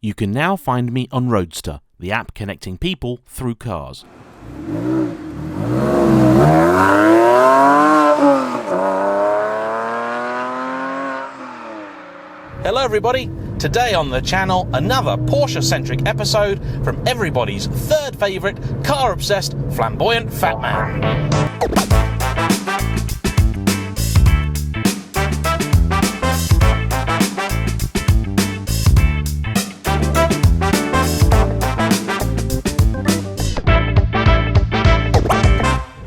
You can now find me on RoadStr, the app connecting people through cars. Hello everybody, today on the channel another Porsche-centric episode from everybody's third favourite, car-obsessed, flamboyant fat man.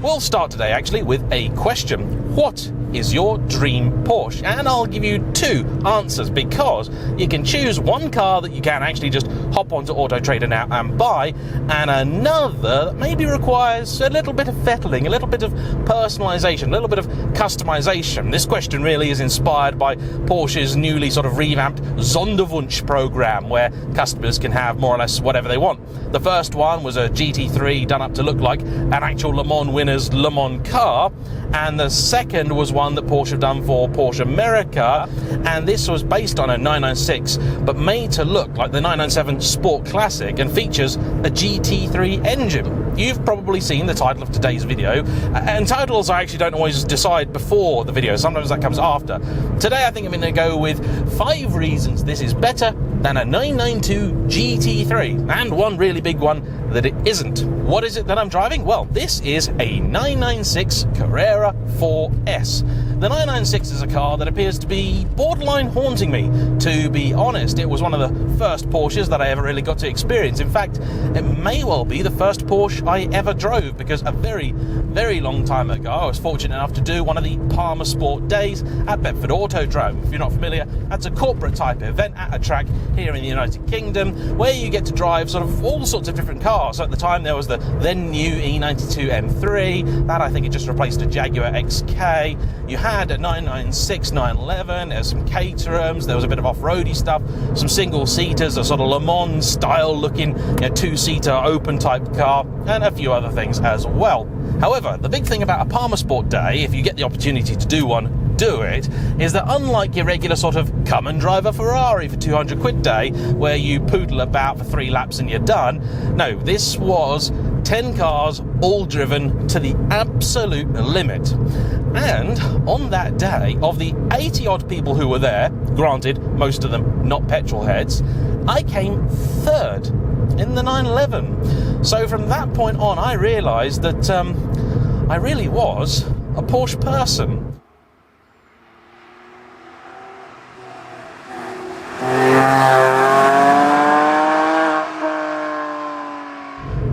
We'll start today actually with a question. What is your dream Porsche? And I'll give you two answers, because you can choose one car that you can actually just hop onto Auto Trader now and buy, and another that maybe requires a little bit of fettling, a little bit of personalization, a little bit of customization. This question really is inspired by Porsche's newly sort of revamped Sonderwunsch program, where customers can have more or less whatever they want. The first one was a GT3 done up to look like an actual Le Mans winner's Le Mans car, and the second was one that Porsche have done for Porsche America, and this was based on a 996 but made to look like the 997 Sport Classic and features a GT3 engine. You've probably seen the title of today's video, and titles I actually don't always decide before the video, sometimes that comes after. Today I think I'm going to go with 5 reasons this is better than a 992 GT3, and one really big one that it isn't. What is it that I'm driving? Well, this is a 996 Carrera 4S. The 996 is a car that appears to be borderline haunting me, to be honest. It was one of the first Porsches that I ever really got to experience. In fact, it may well be the first Porsche I ever drove, because a very, very long time ago I was fortunate enough to do one of the Palmer Sport Days at Bedford Autodrome. If you're not familiar, that's a corporate type event at a track here in the United Kingdom where you get to drive sort of all sorts of different cars. So at the time there was the then new E92 M3, that I think it just replaced a Jaguar XK. You had a 996, 911, there's some Caterhams, there was a bit of off-roady stuff, some single-seaters, a sort of Le Mans style looking, two-seater open type car, and a few other things as well. However, the big thing about a Palmer Sport Day, if you get the opportunity to do one, do it, is that unlike your regular sort of come and drive a Ferrari for 200 quid day where you poodle about for 3 laps and you're done, no, this was 10 cars all driven to the absolute limit. And on that day, of the 80 odd people who were there, granted most of them not petrol heads, I came third in the 911. So from that point on I realised that I really was a Porsche person.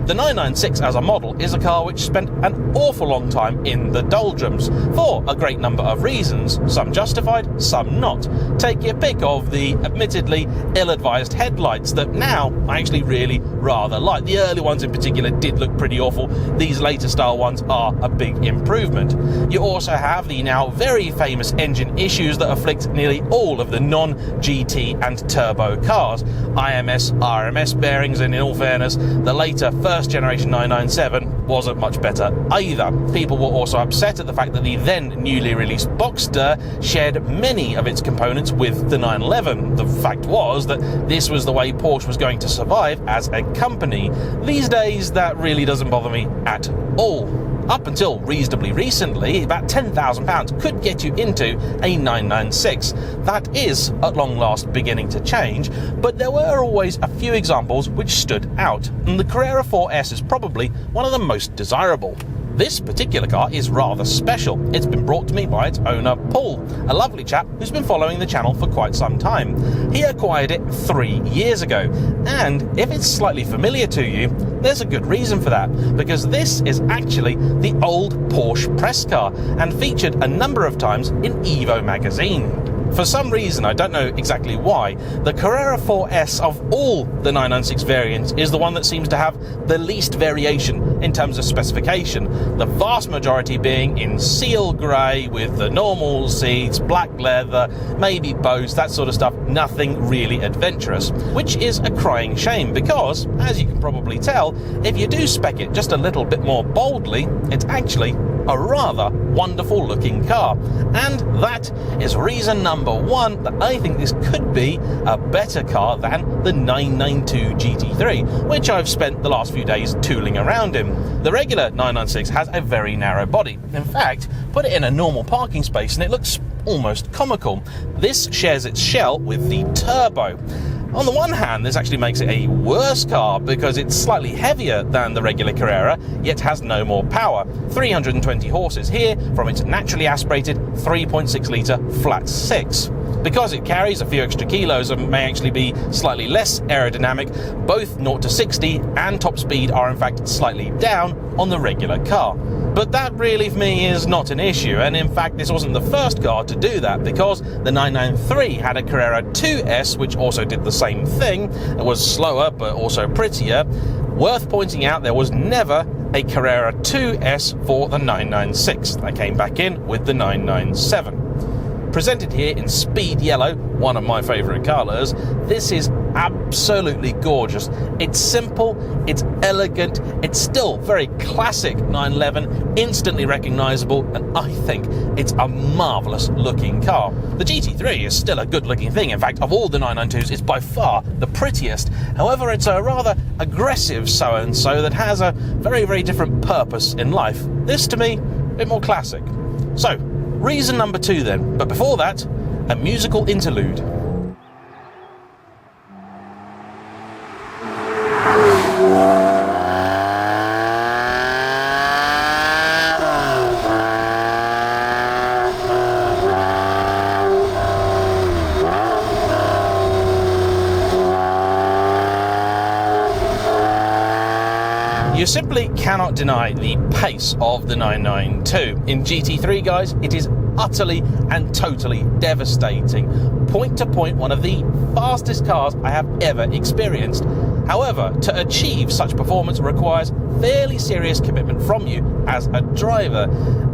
The 996 as a model is a car which spent an awful long time in the doldrums for a great number of reasons, some justified, some not. Take your pick of the admittedly ill-advised headlights that now I actually really rather like. The early ones in particular did look pretty awful. These later style ones are a big improvement. You also have the now very famous engine issues that afflict nearly all of the non-GT and turbo cars. IMS, RMS bearings, and in all fairness, the later first generation 997 wasn't much better either. People were also upset at the fact that the then newly released Boxster shared many of its components with the 911. The fact was that this was the way Porsche was going to survive as a company. These days that really doesn't bother me at all. Up until reasonably recently, about £10,000 could get you into a 996. That is, at long last, beginning to change, but there were always a few examples which stood out, and the Carrera 4S is probably one of the most desirable. This particular car is rather special. It's been brought to me by its owner, Paul, a lovely chap who's been following the channel for quite some time. He acquired it 3 years ago, and if it's slightly familiar to you, there's a good reason for that, because this is actually the old Porsche press car and featured a number of times in Evo magazine. For some reason, I don't know exactly why, the Carrera 4S of all the 996 variants is the one that seems to have the least variation in terms of specification, the vast majority being in seal grey with the normal seats, black leather, maybe bows, that sort of stuff, nothing really adventurous, which is a crying shame because, as you can probably tell, if you do spec it just a little bit more boldly, it's actually a rather wonderful looking car. And that is reason number one that I think this could be a better car than the 992 GT3, which I've spent the last few days tooling around in. The regular 996 has a very narrow body. In fact, put it in a normal parking space and it looks almost comical. This shares its shell with the turbo. On the one hand, this actually makes it a worse car because it's slightly heavier than the regular Carrera, yet has no more power. 320 horses here from its naturally aspirated 3.6 litre flat 6. Because it carries a few extra kilos and may actually be slightly less aerodynamic, both 0 to 60 and top speed are in fact slightly down on the regular car. But that really for me is not an issue, and in fact this wasn't the first car to do that, because the 993 had a Carrera 2S which also did the same thing. It was slower but also prettier. Worth pointing out, there was never a Carrera 2S for the 996. That came back in with the 997. Presented here in speed yellow, one of my favourite colours, this is absolutely gorgeous. It's simple, it's elegant, it's still very classic 911, instantly recognisable, and I think it's a marvellous looking car. The GT3 is still a good looking thing. In fact, of all the 992s, it's by far the prettiest. However, it's a rather aggressive so-and-so that has a very, very different purpose in life. This, to me, a bit more classic. So, reason number two then, but before that, a musical interlude. You simply cannot deny the pace of the 992. In GT3, guys, it is utterly and totally devastating. Point to point, one of the fastest cars I have ever experienced. However, to achieve such performance requires fairly serious commitment from you as a driver.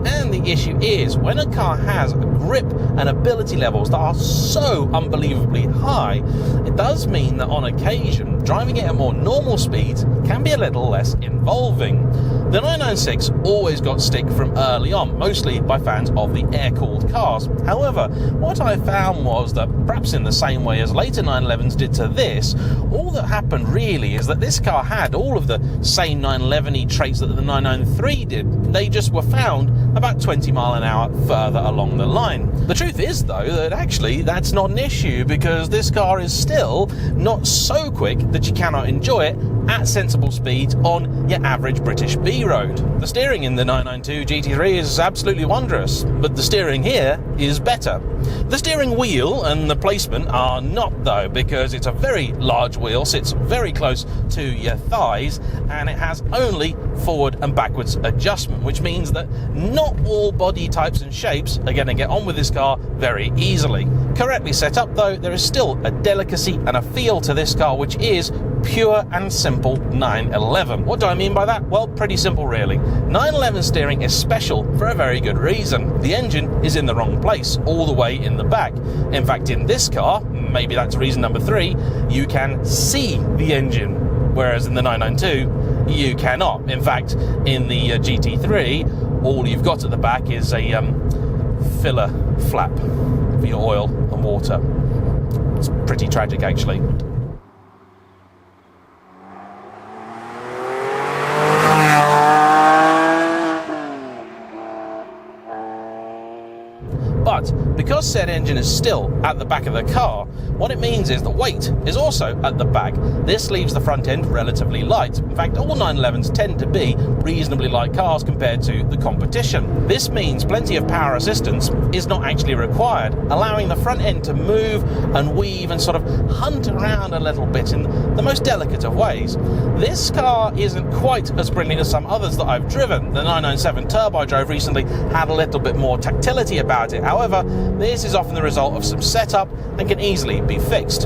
And the issue is, when a car has a grip and ability levels that are so unbelievably high, it does mean that on occasion, driving it at more normal speeds can be a little less involving. The 996 always got stick from early on, mostly by fans of the air-cooled cars. However, what I found was that, perhaps in the same way as later 911s did to this, all that happened really is that this car had all of the same 911-y traits that the 993 did. They just were found about 20 mile an hour further along the line. The truth is, though, that actually that's not an issue, because this car is still not so quick that you cannot enjoy it at sensible speeds on your average British B road. The steering in the 992 GT3 is absolutely wondrous, but the steering here is better. The steering wheel and the placement are not, though, because it's a very large wheel, sits very close to your thighs, and it has only forward and backwards adjustment, which means that not all body types and shapes are going to get on with this car very easily. Correctly set up, though, there is still a delicacy and a feel to this car which is pure and simple 911. What do I mean by that? Well, pretty simple really. 911 steering is special for a very good reason. The engine is in the wrong place, all the way in the back. In fact, in this car, maybe that's reason number 3, you can see the engine, whereas in the 992 you cannot. In fact, in the GT3, all you've got at the back is a filler flap for your oil and water. It's pretty tragic, actually. But because said engine is still at the back of the car, what it means is the weight is also at the back. This leaves the front end relatively light. In fact, all 911s tend to be reasonably light cars compared to the competition. This means plenty of power assistance is not actually required, allowing the front end to move and weave and sort of hunt around a little bit in the most delicate of ways. This car isn't quite as brilliant as some others that I've driven. The 997 Turbo I drove recently had a little bit more tactility about it. However, this is often the result of some setup and can easily be fixed.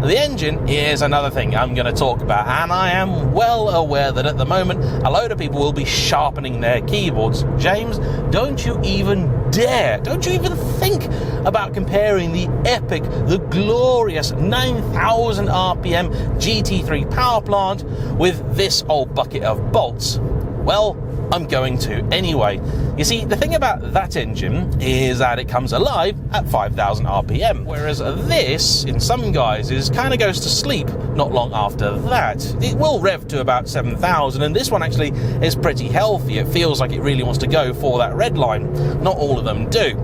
The engine is another thing I'm going to talk about, and I am well aware that at the moment a load of people will be sharpening their keyboards. James, don't you even dare, don't you even think about comparing the epic, the glorious 9,000 RPM GT3 power plant with this old bucket of bolts. Well, I'm going to anyway. You see, the thing about that engine is that it comes alive at 5,000 RPM, whereas this, in some guises, kind of goes to sleep not long after that. It will rev to about 7,000, and this one actually is pretty healthy. It feels like it really wants to go for that red line. Not all of them do.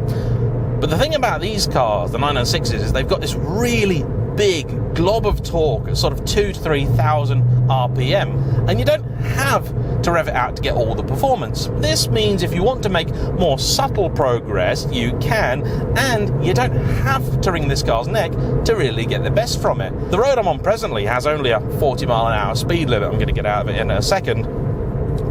But the thing about these cars, the 996s, is they've got this really big glob of torque at sort of 2,000 to 3,000 RPM, and you don't have to rev it out to get all the performance. This means if you want to make more subtle progress, you can, and you don't have to wring this car's neck to really get the best from it. The road I'm on presently has only a 40 mile an hour speed limit. I'm going to get out of it in a second.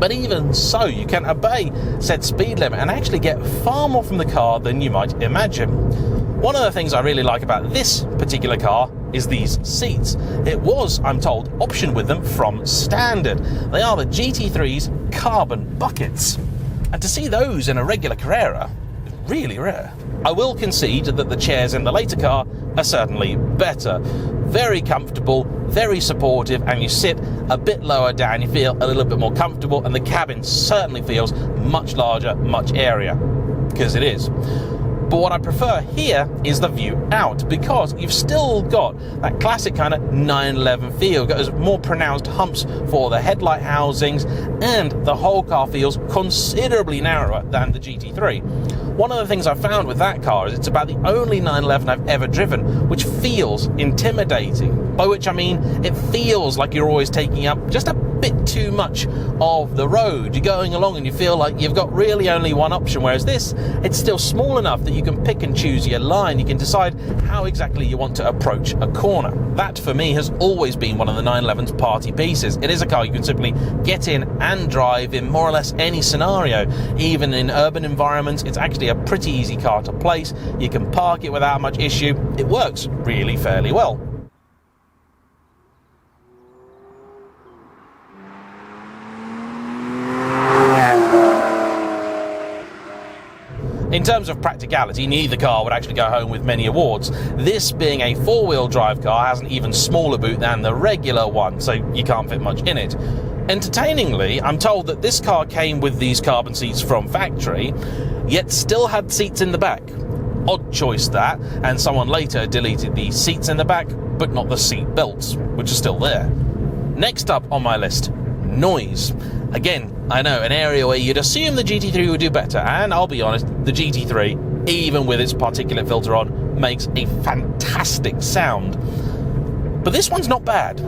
But even so, you can obey said speed limit and actually get far more from the car than you might imagine. One of the things I really like about this particular car is these seats. It was, I'm told, optioned with them from standard. They are the GT3's carbon buckets. And to see those in a regular Carrera is really rare. I will concede that the chairs in the later car are certainly better. Very comfortable, very supportive, and you sit a bit lower down, you feel a little bit more comfortable, and the cabin certainly feels much larger, much airier, because it is. But what I prefer here is the view out, because you've still got that classic kind of 911 feel. You've got those more pronounced humps for the headlight housings, and the whole car feels considerably narrower than the GT3. One of the things I found with that car is it's about the only 911 I've ever driven which feels intimidating. By which I mean it feels like you're always taking up just a bit too much of the road. You're going along and you feel like you've got really only one option, whereas this, it's still small enough that you can pick and choose your line. You can decide how exactly you want to approach a corner. That for me has always been one of the 911's party pieces. It is a car you can simply get in and drive in more or less any scenario. Even in urban environments, it's actually a pretty easy car to place. You can park it without much issue. It works really fairly well. In terms of practicality, neither car would actually go home with many awards. This being a four-wheel drive car has an even smaller boot than the regular one, so you can't fit much in it. Entertainingly, I'm told that this car came with these carbon seats from factory, yet still had seats in the back. Odd choice that, and someone later deleted the seats in the back, but not the seat belts, which are still there. Next up on my list, noise. Again, I know, an area where you'd assume the GT3 would do better, and I'll be honest, the GT3, even with its particulate filter on, makes a fantastic sound. But this one's not bad.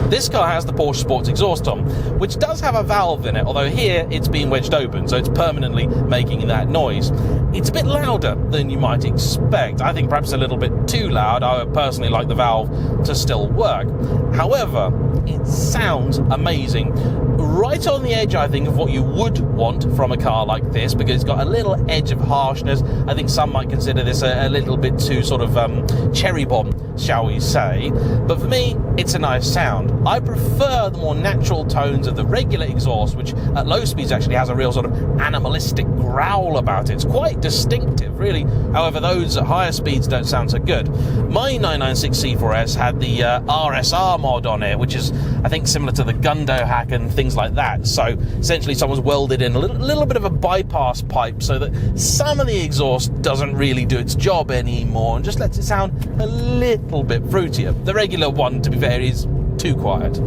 This car has the Porsche Sports exhaust on, which does have a valve in it, although here it's been wedged open, so it's permanently making that noise. It's a bit louder than you might expect. I think perhaps a little bit too loud. I would personally like the valve to still work. However, it sounds amazing. Right on the edge, I think, of what you would want from a car like this, because it's got a little edge of harshness. I think some might consider this a little bit too sort of cherry bomb, shall we say. But for me, it's a nice sound. I prefer the more natural tones of the regular exhaust, which at low speeds actually has a real sort of animalistic growl about it. It's quite distinctive, really. However, those at higher speeds don't sound so good. My 996 C4S had the RSR mod on it, which is, I think, similar to the Gundo hack and things like that. So essentially someone's welded in a little bit of a bypass pipe so that some of the exhaust doesn't really do its job anymore and just lets it sound a little bit fruitier. The regular one, to be fair, is too quiet.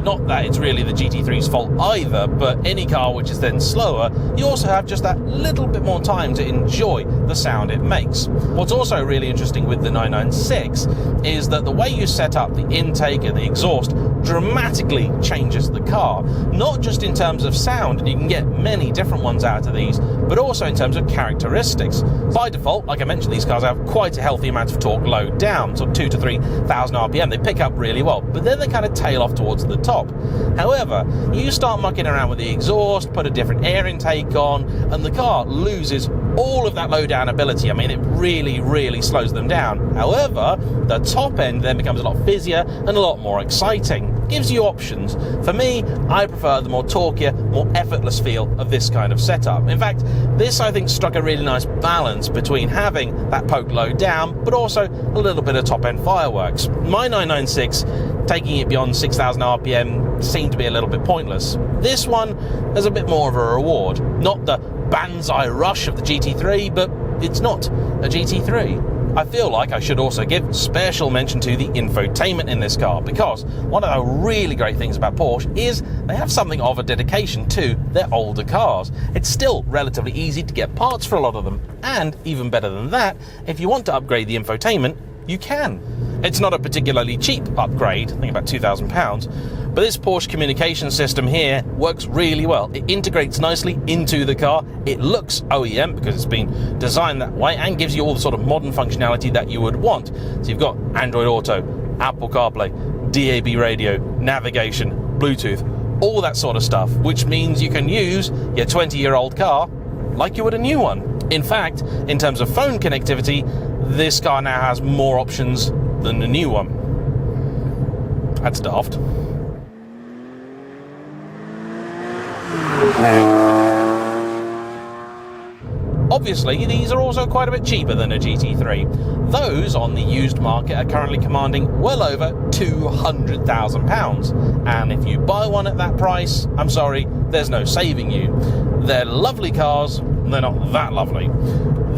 Not that it's really the GT3's fault either, but any car which is then slower, you also have just that little bit more time to enjoy the sound it makes. What's also really interesting with the 996 is that the way you set up the intake and the exhaust dramatically changes the car, not just in terms of sound, and you can get many different ones out of these, but also in terms of characteristics. By default, like I mentioned, these cars have quite a healthy amount of torque low down, so 2,000 to 3,000 RPM. They pick up really well, but then they kind of tail off towards the top. However, you start mucking around with the exhaust, put a different air intake on, and the car loses all of that low down ability. I mean, it really slows them down. However, the top end then becomes a lot fizzier and a lot more exciting. Gives you options. For me, I prefer the more torquier, more effortless feel of this kind of setup. In fact, this I think struck a really nice balance between having that poke low down, but also a little bit of top end fireworks. My 996, taking it beyond 6,000 RPM, seemed to be a little bit pointless. This one has a bit more of a reward. Not the banzai rush of the GT3, but it's not a GT3. I feel like I should also give special mention to the infotainment in this car, because one of the really great things about Porsche is they have something of a dedication to their older cars. It's still relatively easy to get parts for a lot of them, and even better than that, if you want to upgrade the infotainment, you can. It's not a particularly cheap upgrade, I think about £2,000, but this Porsche communication system here works really well. It integrates nicely into the car. It looks OEM because it's been designed that way, and gives you all the sort of modern functionality that you would want. So you've got Android Auto, Apple CarPlay, DAB radio, navigation, Bluetooth, all that sort of stuff, which means you can use your 20-year-old car like you would a new one. In fact, in terms of phone connectivity, this car now has more options than the new one. That's daft. Obviously, these are also quite a bit cheaper than a GT3. Those on the used market are currently commanding well over £200,000. And if you buy one at that price, I'm sorry, there's no saving you. They're lovely cars, they're not that lovely.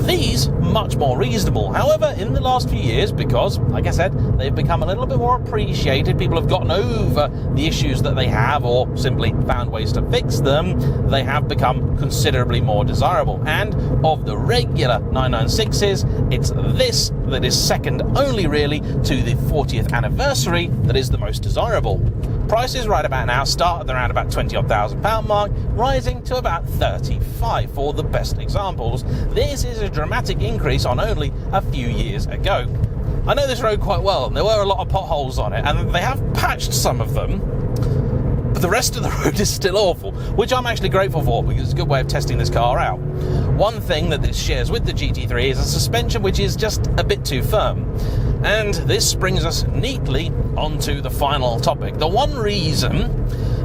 These, much more reasonable. However, in the last few years, because, like I said, they've become a little bit more appreciated, people have gotten over the issues that they have, or simply found ways to fix them, they have become considerably more desirable. And of the regular 996s, it's this that is second only really to the 40th anniversary that is the most desirable. Prices right about now start at around about £20,000 mark, rising to about 35 for the best examples. This is a dramatic increase on only a few years ago. I know this road quite well, and there were a lot of potholes on it, and they have patched some of them, but the rest of the road is still awful, which I'm actually grateful for, because it's a good way of testing this car out. One thing that this shares with the GT3 is a suspension which is just a bit too firm. And this brings us neatly onto the final topic. The one reason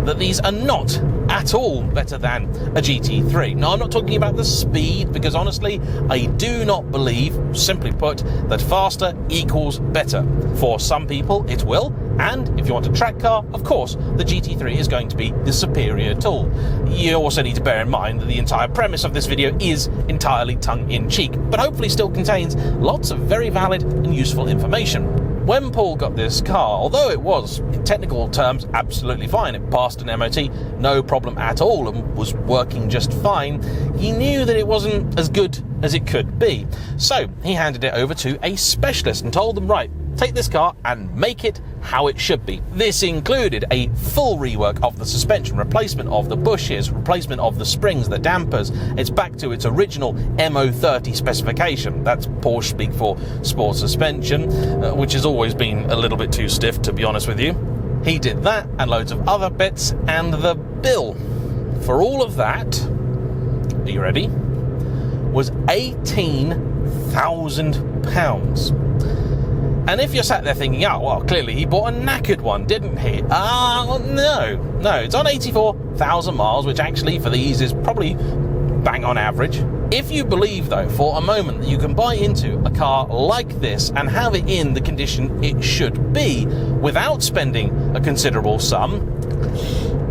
that these are not at all better than a GT3. Now, I'm not talking about the speed, because honestly, I do not believe, simply put, that faster equals better. For some people, it will, and if you want a track car, of course, the GT3 is going to be the superior tool. You also need to bear in mind that the entire premise of this video is entirely tongue-in-cheek, but hopefully still contains lots of very valid and useful information. When Paul got this car, although it was, in technical terms, absolutely fine, it passed an MOT, no problem at all, and was working just fine, he knew that it wasn't as good as it could be. So he handed it over to a specialist and told them, right, take this car and make it how it should be. This included a full rework of the suspension, replacement of the bushes, replacement of the springs, the dampers. It's back to its original MO30 specification. That's Porsche speak for sport suspension, which has always been a little bit too stiff, to be honest with you. He did that and loads of other bits, and the bill for all of that, are you ready, was £18,000. And if you're sat there thinking, oh, well, clearly he bought a knackered one, didn't he? No, it's on 84,000 miles, which actually for these is probably bang on average. If you believe, though, for a moment that you can buy into a car like this and have it in the condition it should be without spending a considerable sum,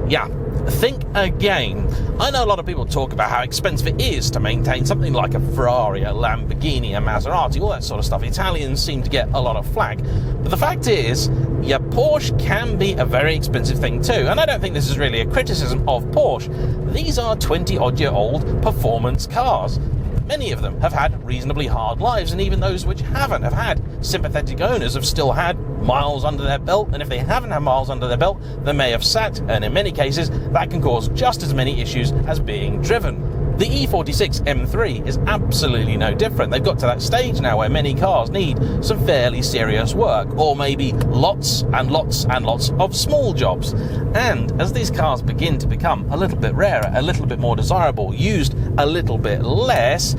yeah, think again. I know a lot of people talk about how expensive it is to maintain something like a Ferrari, a Lamborghini, a Maserati, all that sort of stuff. Italians seem to get a lot of flack. But the fact is, your Porsche can be a very expensive thing too. And I don't think this is really a criticism of Porsche. These are 20-odd-year-old performance cars. Many of them have had reasonably hard lives, and even those which haven't have had sympathetic owners have still had miles under their belt, and if they haven't had miles under their belt, they may have sat, and in many cases that can cause just as many issues as being driven. The E46 M3 is absolutely no different. They've got to that stage now where many cars need some fairly serious work, or maybe lots and lots and lots of small jobs. And as these cars begin to become a little bit rarer, a little bit more desirable, used a little bit less,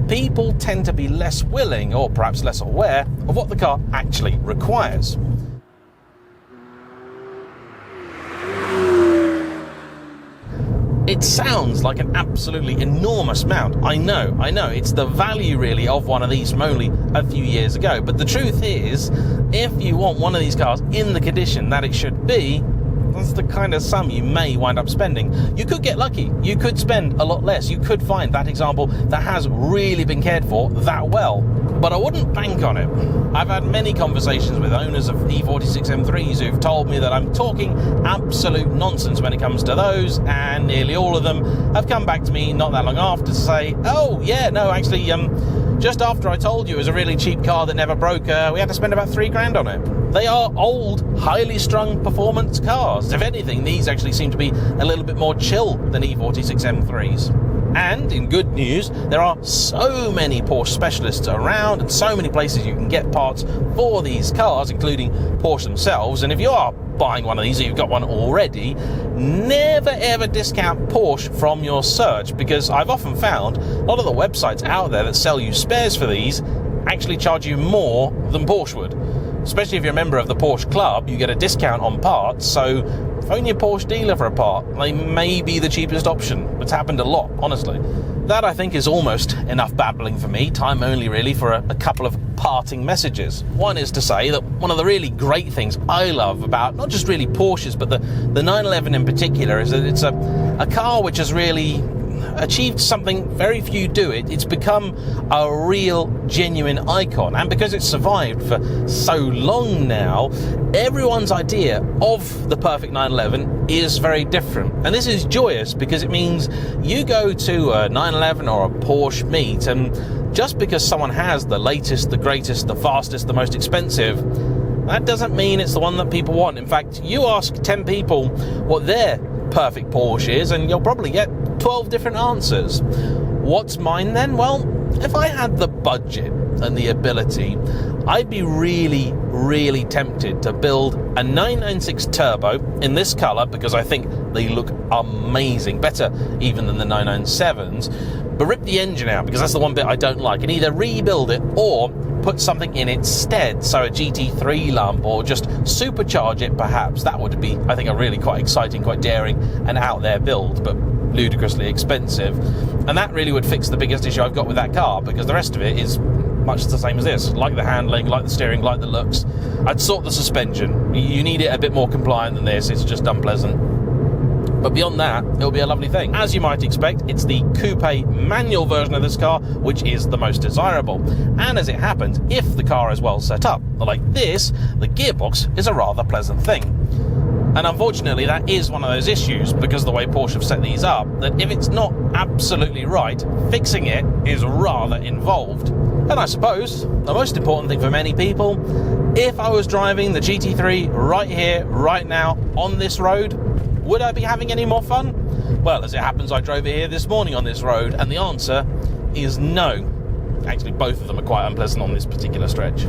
people tend to be less willing, or perhaps less aware, of what the car actually requires. It sounds like an absolutely enormous amount. I know, it's the value really of one of these from only a few years ago. But the truth is, if you want one of these cars in the condition that it should be, that's the kind of sum you may wind up spending. You could get lucky. You could spend a lot less. You could find that example that has really been cared for that well. But I wouldn't bank on it. I've had many conversations with owners of E46 M3s who've told me that I'm talking absolute nonsense when it comes to those, and nearly all of them have come back to me not that long after to say, oh yeah, no, actually, just after I told you it was a really cheap car that never broke, we had to spend about $3,000 on it. They are old, highly strung performance cars. If anything, these actually seem to be a little bit more chill than E46 M3s. And in good news, there are so many Porsche specialists around and so many places you can get parts for these cars, including Porsche themselves. And if you are buying one of these or you've got one already, never ever discount Porsche from your search, because I've often found a lot of the websites out there that sell you spares for these actually charge you more than Porsche would. Especially if you're a member of the Porsche Club, you get a discount on parts, so phone your Porsche dealer for a part. They may be the cheapest option. It's happened a lot, honestly. That, I think, is almost enough babbling for me. Time only, really, for a couple of parting messages. One is to say that one of the really great things I love about not just really Porsches, but the 911 in particular, is that it's a car which has really achieved something very few do. It's become a real genuine icon, and because it's survived for so long now, everyone's idea of the perfect 911 is very different. And this is joyous because it means you go to a 911 or a Porsche meet, and just because someone has the latest, the greatest, the fastest, the most expensive, that doesn't mean it's the one that people want. In fact, you ask 10 people what their perfect Porsche is, and you'll probably get 12 different answers. What's mine then? Well, if I had the budget and the ability, I'd be really, really tempted to build a 996 Turbo in this colour, because I think they look amazing, better even than the 997s, but rip the engine out, because that's the one bit I don't like, and either rebuild it or put something in its stead, so a GT3 lump, or just supercharge it perhaps. That would be, I think, a really quite exciting, quite daring and out there build, but ludicrously expensive. And that really would fix the biggest issue I've got with that car, because the rest of it is much the same as this. Like the handling, like the steering, like the looks. I'd sort the suspension. You need it a bit more compliant than this. It's just unpleasant. But beyond that, it'll be a lovely thing. As you might expect, it's the coupe manual version of this car which is the most desirable. And as it happens, if the car is well set up, like this, the gearbox is a rather pleasant thing. And unfortunately, that is one of those issues, because of the way Porsche have set these up, that if it's not absolutely right, fixing it is rather involved. And I suppose the most important thing for many people, if I was driving the GT3 right here, right now, on this road, would I be having any more fun? Well, as it happens, I drove it here this morning on this road, and the answer is no. Actually, both of them are quite unpleasant on this particular stretch.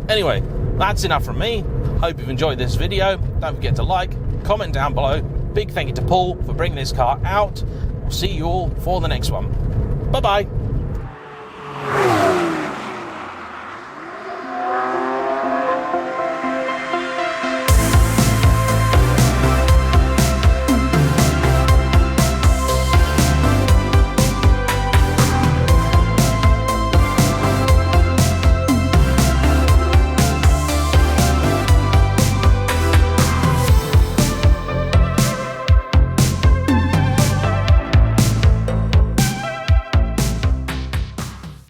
Anyway, that's enough from me. Hope you've enjoyed this video. Don't forget to like, comment down below. Big thank you to Paul for bringing this car out. We'll see you all for the next one. Bye-bye.